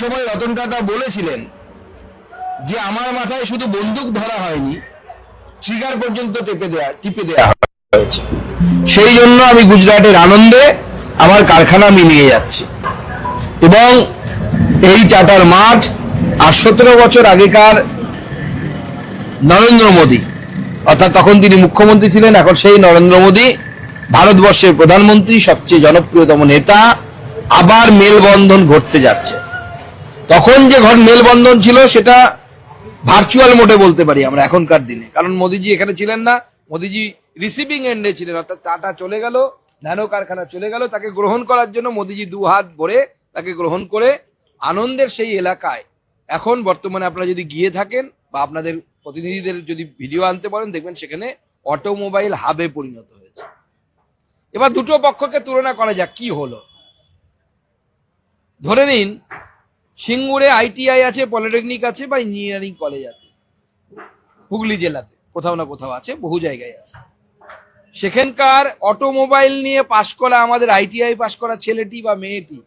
সময় রতন টাটা বলেছিলেন যে আমার মাথায় শুধু বন্দুক ধরা হয়নি, ট্রিগার পর্যন্ত টিপে দেওয়া হয়েছে। সেই জন্য আমি গুজরাটের আনন্দে আমার কারখানা মিলিয়ে যাচ্ছি। এবং এই টাটার মাঠ আর 17 বছর আগেকার নরেন্দ্র মোদী, অর্থাৎ তখন তিনি মুখ্যমন্ত্রী ছিলেন, এখন সেই নরেন্দ্র মোদী ভারতবর্ষের প্রধানমন্ত্রী, সবচেয়ে জনপ্রিয়তম নেতা, আবার মেলবন্ধন ঘটতে যাচ্ছে। তখন যে মেলবন্ধন ছিল সেটা ভার্চুয়াল মোডে বলতে পারি আমরা এখনকার দিনে, কারণ মোদিজি এখানে ছিলেন না, মোদিজি রিসিভিং এন্ডে ছিলেন, অর্থাৎ টাটা চলে গেল, ন্যানো কারখানা চলে গেল, তাকে গ্রহণ করার জন্য মোদিজি দু হাত ভরে তাকে গ্রহণ করে আনন্দের সেই এলাকায় এখন বর্তমানে আপনারা যদি গিয়ে থাকেন বা আপনাদের প্রতিনিধিদের যদি ভিডিও আনতে পারেন, দেখবেন সেখানে অটোমোবাইল হাবে পরিণত হয়েছে। এবার দুটো পক্ষকে তুলনা করা যাক কি হলো। ধরে নিন সিঙ্গুরে আইটিআই আছে, পলিটেকনিক আছে বা ইঞ্জিনিয়ারিং কলেজ আছে, হুগলি জেলাতে কোথাও না কোথাও আছে, বহু জায়গায় আছে। সেখানকার অটোমোবাইল নিয়ে পাশ করা আমাদের আইটিআই পাশ করা ছেলেটি বা মেয়েটি,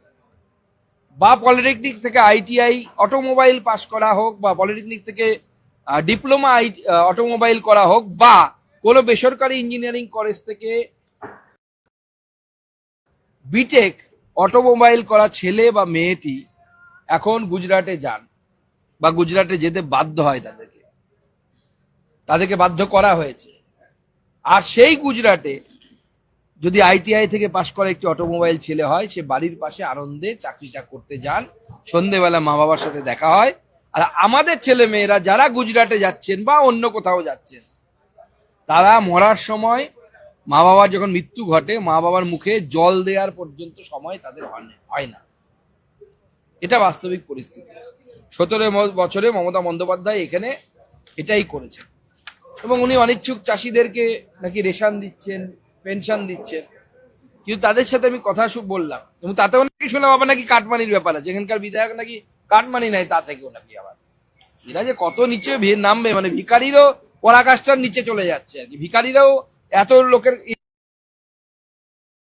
বা পলিটেকনিক থেকে আইটিআই অটোমোবাইল পাশ করা হোক, বা পলিটেকনিক থেকে ডিপ্লোমা অটোমোবাইল করা হোক, বা কোনো বেসরকারি ইঞ্জিনিয়ারিং কলেজ থেকে বিটেক অটোমোবাইল করা ছেলে বা মেয়েটি এখন গুজরাটে যান বা গুজরাটে যেতে বাধ্য হয়, তাদেরকে বাধ্য করা হয়েছে। আর সেই গুজরাটে যদি আইটিআই থেকে পাশ করা একটি অটোমোবাইল ছেলে হয়, সে বাড়ির পাশে আনন্দে চাকরিটা করতে যান, সন্ধেবেলা মা বাবার সাথে দেখা হয়। আর আমাদের ছেলে মেয়েরা যারা গুজরাটে যাচ্ছেন বা অন্য কোথাও যাচ্ছেন, তারা মরার সময় মা বাবার যখন মৃত্যু ঘটে, মা বাবার মুখে জল দেওয়ার পর্যন্ত সময় তাদের হয় না। এটা বাস্তবিক পরিস্থিতি। 17 বছরে মমতা বন্দ্যোপাধ্যায় এখানে এটাই করেছেন। এবং উনি অনিচ্ছুক চাষিদেরকে নাকি রেশন দিচ্ছেন, পেনশন দিচ্ছেন। কিন্তু তাদের সাথে আমি কথা বললাম, এবং তাতেও নাকি শুনলাম আবার নাকি কাটমানির ব্যাপার আছে, এখানকার বিধায়ক নাকি কাটমানি নাই, তা থেকেও নাকি আবার এরা যে কত নিচে নামবে, মানে ভিখারিরও পরাকাষ্ঠার নিচে চলে যাচ্ছে আর কি। ভিখারিরাও এত লোকের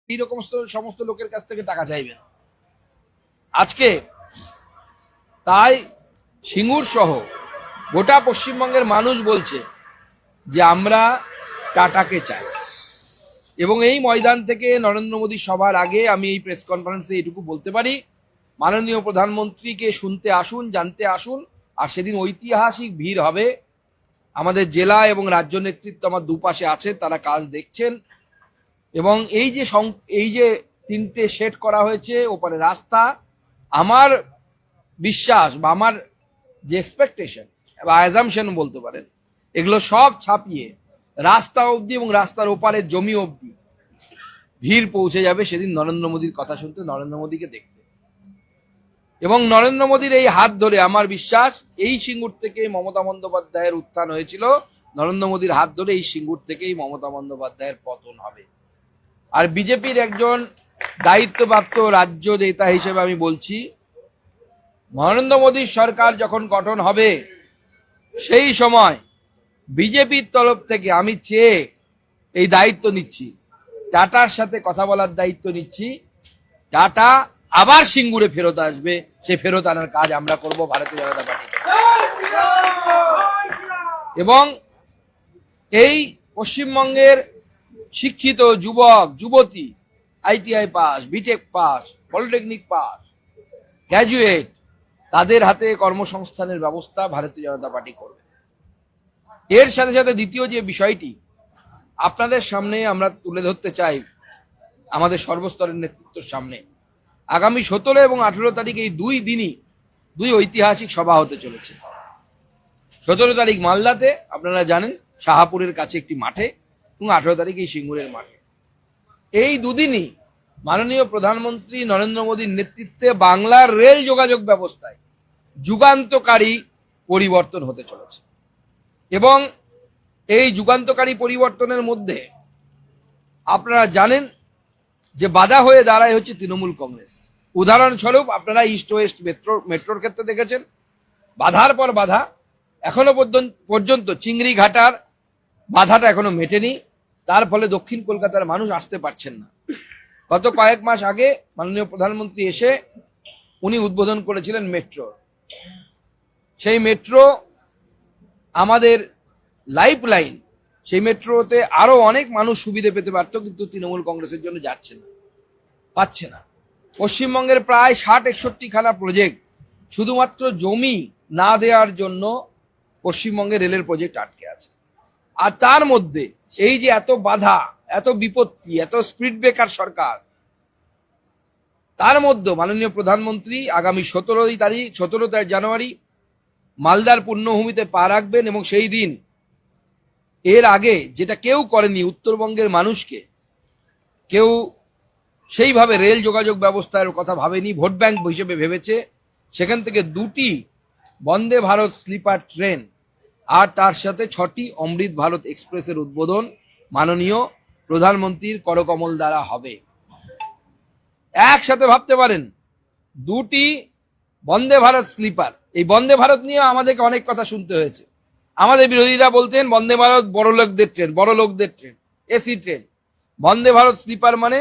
এইরকম সমস্ত লোকের কাছ থেকে টাকা চাইবে না আজকে। তাই সিঙ্গুর সহ গোটা পশ্চিমবঙ্গের মানুষ বলছে যে আমরা টাটাকে চাই। এবং এই ময়দান থেকে নরেন্দ্র মোদী সভার আগে আমি এই প্রেস কনফারেন্সে এটুকু বলতে পারি, মাননীয় প্রধানমন্ত্রীকে শুনতে আসুন, জানতে আসুন। আর সেদিন ঐতিহাসিক ভিড় হবে। আমাদের জেলা এবং রাজ্য নেতৃত্ব আমার দুপাশে আছে, তারা কাজ দেখছেন। এবং এই যে 3টে শেড করা হয়েছে, ওপারে রাস্তা, আমার বিশ্বাস বা আমার যে এক্সপেকটেশন বা অ্যাজাম্পশন বলতে পারেন, এগুলো সব ছাপিয়ে রাস্তা অবধি এবং রাস্তার ওপারের জমি অবধি ভিড় পৌঁছে যাবে সেদিন নরেন্দ্র মোদীর কথা শুনতে, নরেন্দ্র মোদীকে দেখতে। এবং নরেন্দ্র মোদীর এই হাত ধরে আমার বিশ্বাস এই সিঙ্গুর থেকে মমতা বন্দ্যোপাধ্যায়ের উত্থান হয়েছিল, নরেন্দ্র মোদীর হাত ধরে এই সিঙ্গুর থেকেই মমতা বন্দ্যোপাধ্যায়ের পতন হবে। আর বিজেপির একজন দায়িত্বপ্রাপ্ত রাজ্য নেতা হিসেবে আমি বলছি, নরেন্দ্র মোদীর সরকার যখন গঠন হবে সেই সময় বিজেপির তরফ থেকে আমি চেয়ে এই দায়িত্ব নিচ্ছি, টাটার সাথে কথা বলার দায়িত্ব নিচ্ছি। টাটা আবার সিঙ্গুরে ফেরত আসবে, সে ফেরত আনার কাজ আমরা করব ভারতীয় জনতা পার্টি। এবং এই পশ্চিমবঙ্গের শিক্ষিত যুবক যুবতী, ITI pass, BTech pass, polytechnic pass, graduate, তাদের হাতে কর্মসংস্থানের ব্যবস্থা ভারতীয় জনতা পার্টি করবে। এর সাথে সাথে দ্বিতীয় যে বিষয়টি আপনাদের সামনে আমরা তুলে ধরতে চাই, আমাদের সর্বস্তরের নেতৃত্বের সামনে, আগামী 17 এবং 18 তারিখ এই 2 দিনই 2 ঐতিহাসিক সভা হতে চলেছে। 17 তারিখ মালদাতে, আপনারা জানেন শাহাপুরের কাছে একটি মাঠে, এবং 18 তারিখ এই সিঙ্গুরের মাঠে। এই দুদিনই মাননীয় প্রধানমন্ত্রী নরেন্দ্র মোদীর নেতৃত্বে বাংলার রেল যোগাযোগ ব্যবস্থায় যুগান্তকারী পরিবর্তন হতে চলেছে। এবং এই যুগান্তকারী পরিবর্তনের মধ্যে আপনারা জানেন যে বাধা হয়ে দাঁড়ায় হচ্ছে তৃণমূল কংগ্রেস। উদাহরণস্বরূপ আপনারা ইস্ট ওয়েস্ট মেট্রোর ক্ষেত্রে দেখেছেন, বাধার পর বাধা, এখনো পর্যন্ত চিংড়ি ঘাটার বাধাটা এখনো মেটেনি। তার ফলে দক্ষিণ কলকাতার মানুষ আসতে পারছেন না। গত কয়েক মাস আগে মাননীয় প্রধানমন্ত্রী এসে উনি উদ্বোধন করেছিলেন মেট্রো। সেই মেট্রো আমাদের লাইফ লাইন, সেই মেট্রোতে আরো অনেক মানুষ সুবিধে পেতে পারতো, কিন্তু তৃণমূল কংগ্রেসের জন্য যাচ্ছে না, পাচ্ছে না। পশ্চিমবঙ্গের প্রায় 60-61 খানা প্রজেক্ট শুধুমাত্র জমি না দেওয়ার জন্য পশ্চিমবঙ্গে রেলের প্রজেক্ট আটকে আছে। আর তার মধ্যে এই যে এত বাধা, এত বিপত্তি, এত স্পিড ব্রেকার সরকার, তার মধ্যে মাননীয় প্রধানমন্ত্রী আগামী 17 জানুয়ারি মালদার পুণ্যভূমিতে পা রাখবেন এবং সেই দিন এর আগে যেটা কেউ করেনি, উত্তরবঙ্গের মানুষকে কেউ সেইভাবে রেল যোগাযোগ ব্যবস্থার কথা ভাবেনি, ভোট ব্যাংক হিসেবে ভেবেছে। সেখান থেকে 2টি বন্দে ভারত স্লিপার ট্রেন আর তার সাথে 6টি অমৃত ভারত এক্সপ্রেসের উদ্বোধন মাননীয় প্রধানমন্ত্রীর করকমল দ্বারা হবে। একসাথে ভাবতে পারেন, 2টি বন্দে ভারত স্লিপার। এই বন্দে ভারত নিয়ে আমাদেরকে অনেক কথা শুনতে হয়েছে। আমাদের বিরোধীরা বলতেন বন্দে ভারত বড় লোকদের train, AC train. Vande Bharat sleeper মানে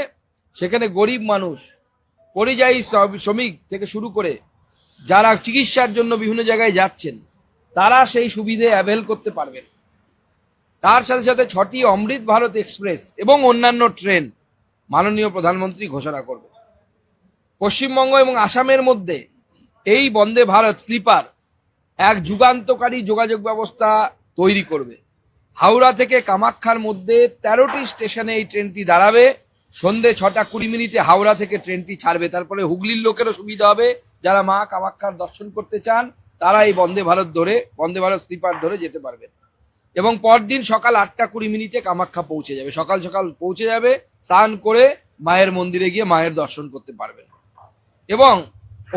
সেখানে গরিব মানুষ, পরিযায়ী শ্রমিক থেকে শুরু করে যারা চিকিৎসার জন্য বিভিন্ন জায়গায় যাচ্ছেন, তারা সেই সুবিধে অ্যাভেল করতে পারবেন। তার সাথে সাথে 6টি অমৃত ভারত এক্সপ্রেস এবং অন্যান্য ট্রেন মাননীয় প্রধানমন্ত্রী ঘোষণা করবে। পশ্চিমবঙ্গ এবং আসামের মধ্যে এই বন্দে ভারত স্লিপার এক যুগান্তকারী যোগাযোগ ব্যবস্থা তৈরি করবে। হাওড়া থেকে কামাখ্যার মধ্যে 13টি স্টেশনে এই ট্রেনটি দাঁড়াবে। সন্ধে 6:20 হাওড়া থেকে ট্রেনটি ছাড়বে। তারপরে হুগলির লোকেরও সুবিধা হবে, যারা মা কামাখ্যার দর্শন করতে চান তারা এই বন্দে ভারত স্লিপার ধরে যেতে পারবেন। এবং পরদিন সকাল 8:20 কামাখ্যা পৌঁছে যাবে। সকাল সকাল পৌঁছে যাবে, স্নান করে মায়ের মন্দিরে গিয়ে মায়ের দর্শন করতে পারবেন। এবং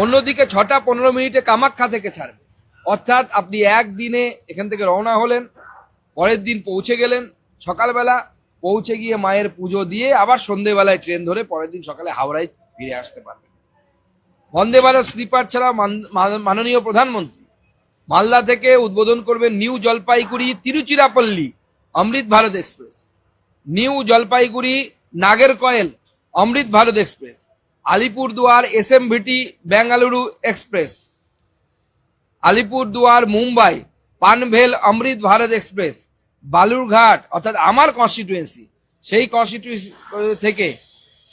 অন্যদিকে 6:15 কামাখ্যা থেকে ছাড়বে। অর্থাৎ আপনি একদিনে এখান থেকে রওনা হলেন, পরের দিন পৌঁছে গেলেন, সকালবেলা পৌঁছে গিয়ে মায়ের পুজো দিয়ে আবার সন্ধেবেলায় ট্রেন ধরে পরের দিন সকালে হাওড়ায় ফিরে আসতে পারবেন। বন্দে ভারত স্লিপার ছাড়া মাননীয় প্রধানমন্ত্রী মালদা থেকে উদ্বোধন করবেন New Jalpaiguri Tiruchirappalli Amrit Bharat Express, New Jalpaiguri Nagercoil Amrit Bharat Express, Alipurduar SMVT Bengaluru Express, Alipurduar Mumbai Panvel Amrit Bharat Express, Balurghat অর্থাৎ আমার কনস্টিটুয়েন্সি, সেই কনস্টিটুয়েন্সি থেকে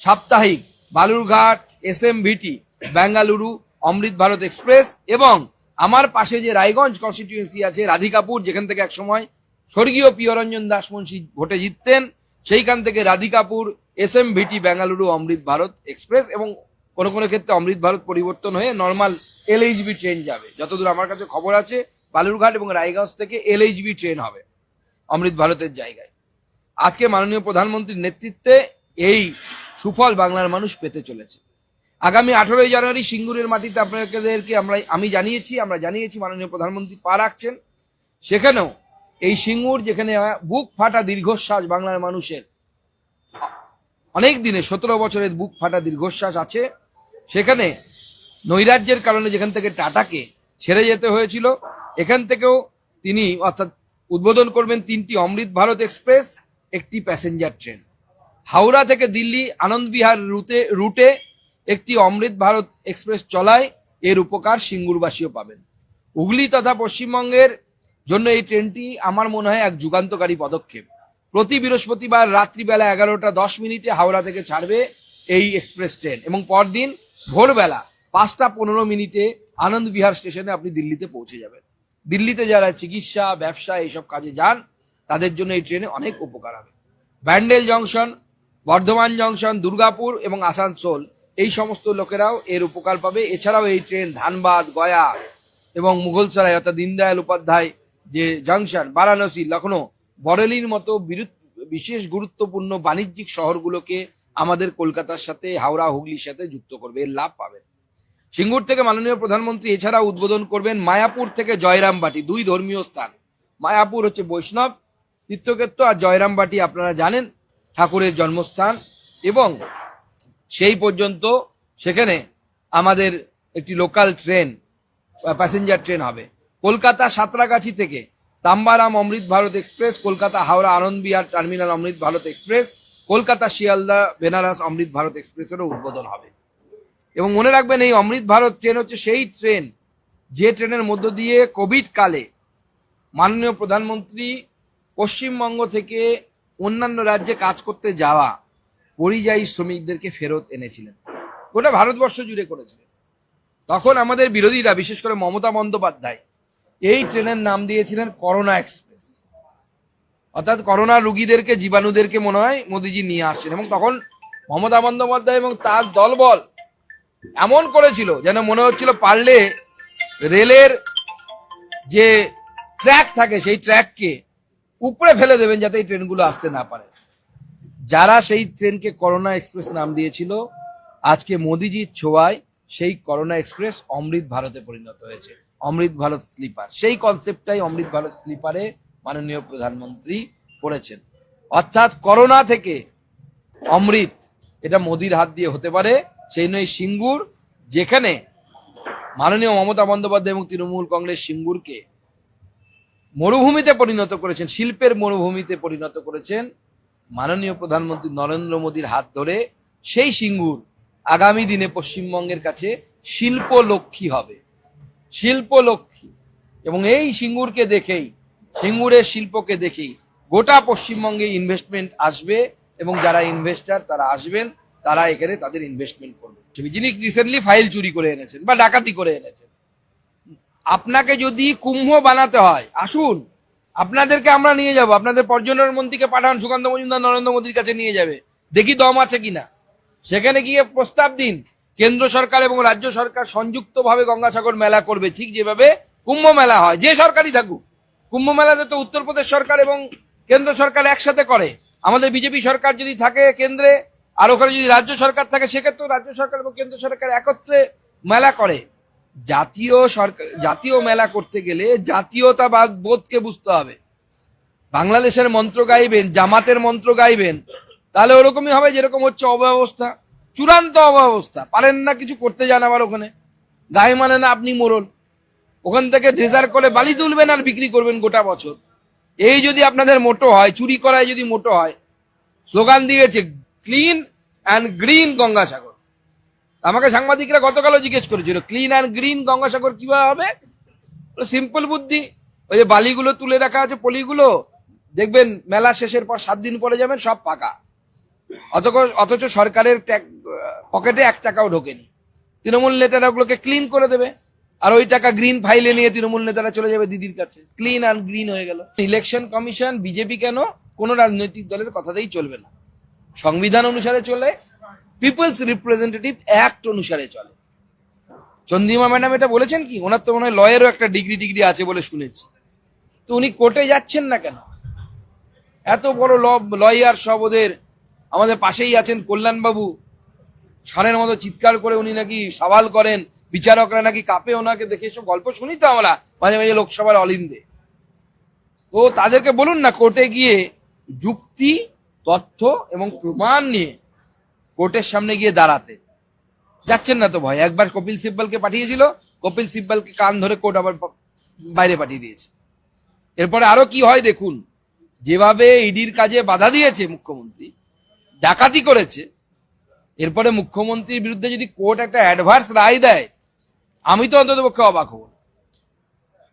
সাপ্তাহিক বালুরঘাট এসএমভিটি বেঙ্গালুরু অমৃত ভারত এক্সপ্রেস, এবং আমার পাশে যে রায়গঞ্জ কনস্টিটুয়েন্সি আছে রাধিকাপুর, যেখান থেকে একসময় স্বর্গীয় প্রিয়রঞ্জন দাস মুন্সি ভোটে জিততেন, সেইখান থেকে রাধিকাপুর এসএমভিটি বেঙ্গালুরু অমৃত ভারত এক্সপ্রেস, এবং কোনো কোনো ক্ষেত্রে অমৃত ভারত পরিবর্তন হয়ে নর্মাল এলএইচবি ট্রেন যাবে। যতদূর আমার কাছে খবর আছে বালুরঘাট এবং রায়গঞ্জ থেকে এলএইচবি ট্রেন হবে অমৃত ভারতের জায়গায়। আজকে মাননীয় প্রধানমন্ত্রীর নেতৃত্বে এই সুফল বাংলার মানুষ পেতে চলেছে। আগামী 18 জানুয়ারি সিঙ্গুরের মাটিতে আপনাদেরকে আমরা জানিয়েছি মাননীয় প্রধানমন্ত্রী পা রাখছেন। সেখানেও এই সিঙ্গুর, যেখানে বুক ফাটা দীর্ঘশ্বাস বাংলার মানুষের, অনেক দিনে 17 বছরের বুক ফাটা দীর্ঘশ্বাস আছে, সেখানে নৈরাজ্যের কারণে যেখান থেকে টাটাকে ছেড়ে যেতে হয়েছিল, এখান থেকেও তিনি অর্থাৎ উদ্বোধন করবেন 3টি অমৃত ভারত এক্সপ্রেস, একটি প্যাসেঞ্জার ট্রেন। হাওড়া থেকে দিল্লি আনন্দ বিহার রুটে একটি অমৃত ভারত এক্সপ্রেস চলায় এর উপকার সিঙ্গুরবাসীও পাবেন। হুগলি তথা পশ্চিমবঙ্গের জন্য এই ট্রেনটি আমার মনে হয় এক যুগান্তকারী পদক্ষেপ। প্রতি বৃহস্পতিবার রাত্রিবেলা 11:10 হাওড়া থেকে ছাড়বে এই এক্সপ্রেস ট্রেন, এবং পরদিন ভোরবেলা 5:15 আনন্দ বিহার স্টেশনে আপনি দিল্লিতে পৌঁছে যাবেন। দিল্লিতে যারা চিকিৎসা, ব্যবসা এইসব কাজে যান, তাদের জন্য এই ট্রেনে অনেক উপকার হবে। ব্যান্ডেল জংশন, বর্ধমান জংশন, দুর্গাপুর এবং আসানসোল, এই সমস্ত লোকেরাও এর উপকার পাবে। এছাড়াও এই ট্রেন ধানবাদ, গয়া এবং মুঘলসরাই অর্থাৎ দীনদয়াল উপাধ্যায় যে জংশন, বারাণসী, লখনৌ, বরেলির মতো বিশেষ গুরুত্বপূর্ণ বাণিজ্যিক শহরগুলোকে আমাদের কলকাতার সাথে, হাওড়া হুগলির সাথে যুক্ত করবে। এর লাভ পাবেন। সিঙ্গুর থেকে মাননীয় প্রধানমন্ত্রী এছাড়া উদ্বোধন করবেন মায়াপুর থেকে জয়রামবাটি, 2 ধর্মীয় স্থান। মায়াপুর হচ্ছে বৈষ্ণব তীর্থক্ষেত্র, আর জয়রামবাটি আপনারা জানেন ঠাকুরের জন্মস্থান। এবং সেই পর্যন্ত সেখানে আমাদের একটি লোকাল ট্রেন, প্যাসেঞ্জার ট্রেন হবে। কলকাতা সাঁতরাগাছি থেকে তাম্বারাম অমৃত ভারত এক্সপ্রেস, কলকাতা হাওড়া আনন্দ বিহার টার্মিনাল অমৃত ভারত এক্সপ্রেস, কলকাতা শিয়ালদা বেনারস অমৃত ভারত এক্সপ্রেসেরও উদ্বোধন হবে। এবং মনে রাখবেন এই অমৃত ভারত ট্রেন হচ্ছে সেই ট্রেন যে ট্রেনের মধ্য দিয়ে কোভিড কালে মাননীয় প্রধানমন্ত্রী পশ্চিমবঙ্গ থেকে অন্যান্য রাজ্যে কাজ করতে যাওয়া পরিযায়ী শ্রমিকদেরকে ফেরত এনেছিলেন, গোটা ভারতবর্ষ জুড়ে করেছিলেন। তখন আমাদের বিরোধীরা, বিশেষ করে মমতা বন্দ্যোপাধ্যায়, এই ট্রেনের নাম দিয়েছিলেন করোনা এক্সপ্রেস। অর্থাৎ করোনা রুগীদেরকে, জীবাণুদেরকে মনে হয় মোদিজি নিয়ে আসছেন। এবং তখন মমতা বন্দ্যোপাধ্যায় এবং তার দলবল এমন করেছিল যেন মনে হচ্ছিল পারলে রেলের যে ট্র্যাক থাকে সেই ট্র্যাককে উপরে ফেলে দেবেন যাতে এই ট্রেনগুলো আসতে না পারে। যারা সেই ট্রেনকে করোনা এক্সপ্রেস নাম দিয়েছিল, আজকে মোদিজির ছোঁয়ায় সেই করোনা এক্সপ্রেস অমৃত ভারতে পরিণত হয়েছে, অমৃত ভারত স্লিপার। সেই কনসেপ্টটাই অমৃত ভারত স্লিপারে মাননীয় প্রধানমন্ত্রী করেছেন। অর্থাৎ করোনা থেকে অমৃত, এটা মোদির হাত দিয়ে হতে পারে। সেই নয় সিঙ্গুর, যেখানে মাননীয় মমতা বন্দ্যোপাধ্যায় এবং তৃণমূল কংগ্রেস সিঙ্গুরকে মরুভূমিতে পরিণত করেছেন, শিল্পের মরুভূমিতে পরিণত করেছেন মাননীয় প্রধানমন্ত্রী নরেন্দ্র মোদীর হাত ধরে। সেই সিঙ্গুর আগামী দিনে পশ্চিমবঙ্গের কাছে শিল্প লক্ষ্মী হবে, শিল্প লক্ষ্মী। এবং এই সিঙ্গুরকে দেখেই, সিঙ্গুরের শিল্পকে দেখেই গোটা পশ্চিমবঙ্গে ইনভেস্টমেন্ট আসবে এবং যারা ইনভেস্টার তারা আসবেন, তারা এখানে তাদের ইনভেস্টমেন্ট করবে। যিনি রিসেন্টলি ফাইল চুরি করে এনেছেন বা ডাকাতি করে এনেছেন, আপনাকে যদি কুম্ভ বানাতে হয় আসুন, আপনাদেরকে আমরা নিয়ে যাব। আপনাদের পর্যটন মন্ত্রীকে পাঠান, সুকান্ত মজুমদার নরেন্দ্র মোদীর কাছে নিয়ে যাবে, দেখি দম আছে কিনা। সেখানে গিয়ে প্রস্তাব দিন, কেন্দ্র সরকার এবং রাজ্য সরকার সংযুক্তভাবে গঙ্গাসাগর মেলা করবে, ঠিক যেভাবে কুম্ভ মেলা হয়। যে সরকারই থাকুক, কুম্ভ মেলাতে তো উত্তরপ্রদেশ সরকার এবং কেন্দ্র সরকার একসাথে করে। আমাদের বিজেপি সরকার যদি থাকে কেন্দ্রে, আর ওখানে যদি রাজ্য সরকার থাকে, সেক্ষেত্রে রাজ্য সরকার এবং কেন্দ্র সরকার একত্রে মেলা করে। জাতীয় সরকার, জাতীয় মেলা করতে গেলে জাতীয়তাবাদ বোধকে বুঝতে হবে। বাংলাদেশের মন্ত্র গাইবেন, জামাতের মন্ত্র গাইবেন, তাহলে ওরকমই হবে যেরকম হচ্ছে অব্যবস্থা, চূড়ান্ত অব্যবস্থা। পারেন না কিছু করতে যান, আবার ওখানে গায়ে মানে না আপনি মোড়ল, ওখান থেকে ড্রেজার করে বালি তুলবেন আর বিক্রি করবেন গোটা বছর। এই যদি আপনাদের মোটো হয়, চুরি করায় যদি মোটো হয়, স্লোগান দিয়েছে ক্লিন অ্যান্ড গ্রিন গঙ্গাসাগর। আমাকে সাংবাদিকরা গতকালও জিজ্ঞেস করেছিল ক্লিন অ্যান্ড গ্রিন গঙ্গাসাগর কিভাবে হবে। সিম্পল বুদ্ধি, ওই যে বালিগুলো তুলে রাখা আছে, পলিগুলো, দেখবেন মেলা শেষের পর 7 দিন পরে যাবেন সব ফাঁকা, অথচ সরকারের পকেটে 1 টাকাও ঢোকেনি। তৃণমূল নেতারা ওগুলোকে ক্লিন করে দেবে, আর ওই টাকা গ্রিন ফাইলে নিয়ে তৃণমূল নেতারা চলে যাবে দিদির কাছে, ক্লিন অ্যান্ড গ্রিন হয়ে গেল। ইলেকশন কমিশন, বিজেপি কেন, কোন রাজনৈতিক দলের কথাতেই চলবে না, সংবিধান অনুসারে চলে, পিপলস রিপ্রেজেন্টেটিভ অ্যাক্ট অনুসারে চলে। চন্দ্রিমা ম্যাডাম এটা বলেছেন কি, ওনার তো মনে হয় লয়েরও একটা ডিগ্রি আছে বলে শুনেছি, তো উনি কোর্টে যাচ্ছেন না কেন? এত বড় লয়ার সব ওদের, আমাদের পাশেই আছেন কল্যাণবাবু, ষাঁড়ের মতো চিৎকার করে উনি নাকি সওয়াল করেন, বিচারকরা নাকি কাঁপে ওনাকে দেখে। এসব গল্প শুনি তো আমরা মাঝে মাঝে লোকসভার অলিন্দে। তো তাদেরকে বলুন না কোর্টে গিয়ে যুক্তি, তথ্য এবং প্রমাণ নিয়ে কোর্টের সামনে গিয়ে দাঁড়াতে। যাচ্ছেন না তো ভয়। একবার কপিল সিব্বলকে পাঠিয়েছিল, কপিল সিব্বলকে কান ধরে কোর্ট আবার বাইরে পাঠিয়ে দিয়েছে। এরপরে আরো কি হয় দেখুন, যেভাবে ইডির কাজে বাধা দিয়েছে মুখ্যমন্ত্রী, ডাকাতি করেছে, এরপরে মুখ্যমন্ত্রীর বিরুদ্ধে যদি কোর্ট একটা অ্যাডভার্স রায় দেয়, আমি তো অন্ততপক্ষে অবাক হব।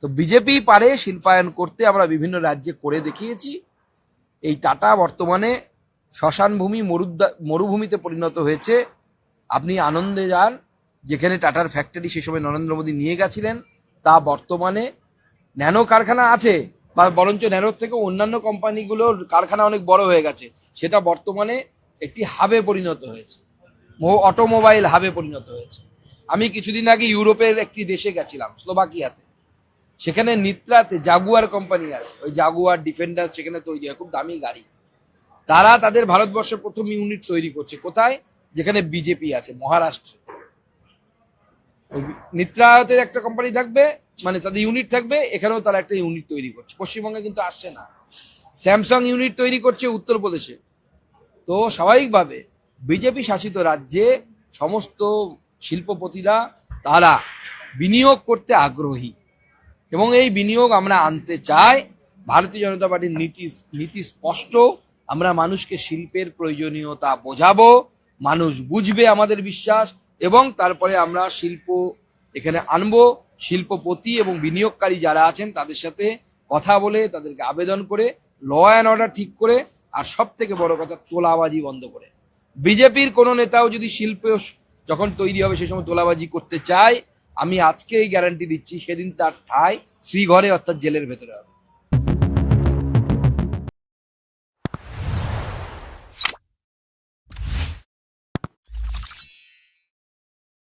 তো বিজেপি পারে শিল্পায়ন করতে, আমরা বিভিন্ন রাজ্যে করে দেখিয়েছি। এই টাটা বর্তমানে শ্মশান ভূমি, মরুভূমিতে পরিণত হয়েছে। আপনি আনন্দে যান, যেখানে টাটার ফ্যাক্টরি সে সময় নরেন্দ্র মোদী নিয়ে গেছিলেন, তা বর্তমানে ন্যানো কারখানা আছে, বা বরঞ্চ ন্যানোর থেকে অন্যান্য কোম্পানিগুলোর কারখানা অনেক বড় হয়ে গেছে। সেটা বর্তমানে একটি হাবে পরিণত হয়েছে, অটোমোবাইল হাবে পরিণত হয়েছে। আমি কিছুদিন আগে ইউরোপের একটি দেশে গেছিলাম, স্লোভাকিয়াতে। সেখানে নিত্রাতে জাগুয়ার কোম্পানি আছে, ওই জাগুয়ার ডিফেন্ডার সেখানে তৈরি হয়, খুব দামি গাড়ি। তারা তাদের ভারতবর্ষের প্রথম ইউনিট তৈরি করছে। কোথায়? যেখানে বিজেপি আছে, মহারাষ্ট্রে। নিত্রাতে একটা কোম্পানি থাকবে, মানে তাদের ইউনিট থাকবে, এখানেও তারা একটা ইউনিট তৈরি করছে। পশ্চিমবঙ্গে কিন্তু আসছে না। স্যামসাং ইউনিট তৈরি করছে উত্তরপ্রদেশে। তো স্বাভাবিকভাবে বিজেপি শাসিত রাজ্যে সমস্ত শিল্পপতিরা তারা বিনিয়োগ করতে আগ্রহী, এবং এই বিনিয়োগ আমরা আনতে চাই। ভারতীয় জনতা পার্টির নীতি স্পষ্ট, আমরা মানুষকে শিল্পের প্রয়োজনীয়তা বোঝাবো, মানুষ বুঝবে আমাদের বিশ্বাস, এবং তারপরে আমরা শিল্প এখানে আনবো, শিল্পপতি এবং বিনিয়োগকারী যারা আছেন তাদের সাথে কথা বলে, তাদেরকে আবেদন করে, ল অ্যান্ড অর্ডার ঠিক করে, আর সব থেকে বড় কথা তোলাবাজি বন্ধ করে। বিজেপির কোনো নেতাও যদি শিল্প যখন তৈরি হবে সে সময় তোলাবাজি করতে চায়, আমি আজকেই গ্যারান্টি দিচ্ছি সেদিন তার ঠাঁই শ্রীঘরে অর্থাৎ জেলের ভেতরে হবে।